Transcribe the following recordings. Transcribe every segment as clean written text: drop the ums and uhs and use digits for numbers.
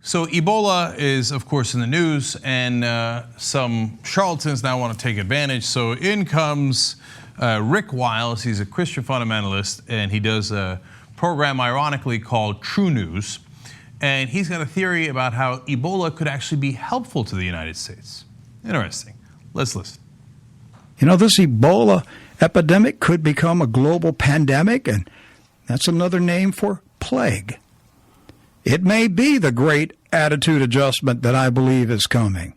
So Ebola is, of course, in the news, and some charlatans now want to take advantage. So in comes Rick Wiles. He's a Christian fundamentalist, and he does a program, ironically, called Trunews. And he's got a theory about how Ebola could actually be helpful to the United States. Interesting. Let's listen. You know, this Ebola epidemic could become a global pandemic, and that's another name for plague. It may be the great attitude adjustment that I believe is coming.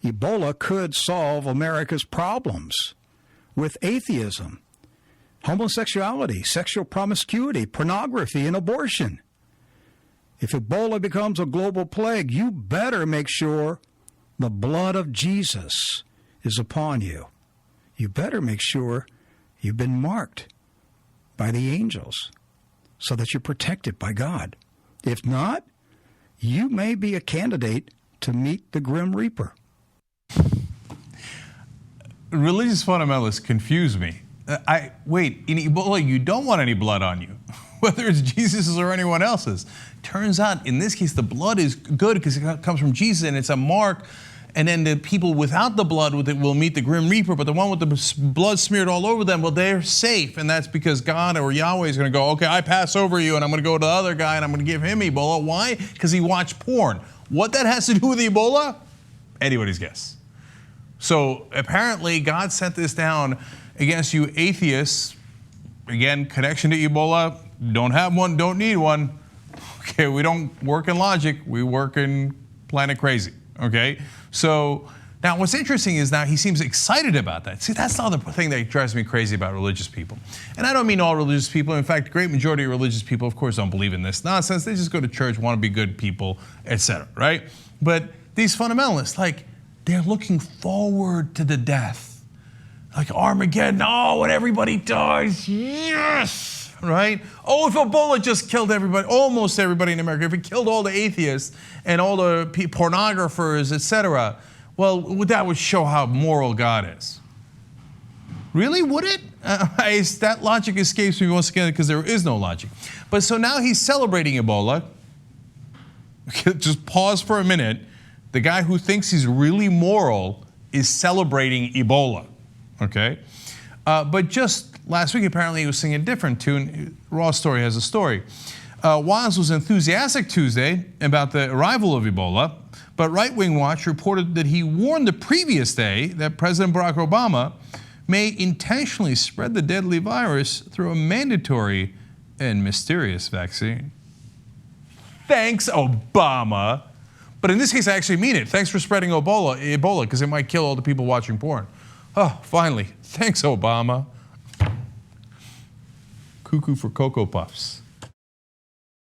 Ebola could solve America's problems with atheism, homosexuality, sexual promiscuity, pornography, and abortion. If Ebola becomes a global plague, you better make sure the blood of Jesus is upon you. You better make sure you've been marked by the angels so that you're protected by God. If not, you may be a candidate to meet the Grim Reaper. Religious fundamentalists confuse me. Wait, in Ebola, you don't want any blood on you, whether it's Jesus's or anyone else's. Turns out, in this case, the blood is good because it comes from Jesus and it's a mark. And then the people without the blood will meet the Grim Reaper, but the one with the blood smeared all over them, well, they're safe. And that's because God or Yahweh is going to go, okay, I pass over you, and I'm going to go to the other guy, and I'm going to give him Ebola. Why? Because he watched porn. What that has to do with Ebola? Anybody's guess. So apparently God sent this down against you atheists. Again, connection to Ebola, don't have one, don't need one. Okay, we don't work in logic, we work in planet crazy, okay? So now what's interesting is now he seems excited about that. See, that's the other thing that drives me crazy about religious people. And I don't mean all religious people. In fact, the great majority of religious people, of course, don't believe in this nonsense. They just go to church, want to be good people, etc., right? But these fundamentalists, like, they're looking forward to the death. Like Armageddon, oh, when everybody dies, yes, right? Oh, if Ebola just killed everybody, almost everybody in America, if it killed all the atheists and all the pornographers, etc., well, that would show how moral God is. Really, would it? That logic escapes me once again because there is no logic. But so now he's celebrating Ebola. Just pause for a minute. The guy who thinks he's really moral is celebrating Ebola, okay? But just last week, apparently he was singing a different tune. Raw Story has a story. Wiles was enthusiastic Tuesday about the arrival of Ebola, but Right Wing Watch reported that he warned the previous day that President Barack Obama may intentionally spread the deadly virus through a mandatory and mysterious vaccine. Thanks, Obama. But in this case, I actually mean it. Thanks for spreading Ebola, because it might kill all the people watching porn. Oh, finally. Thanks, Obama. Cuckoo for Cocoa Puffs.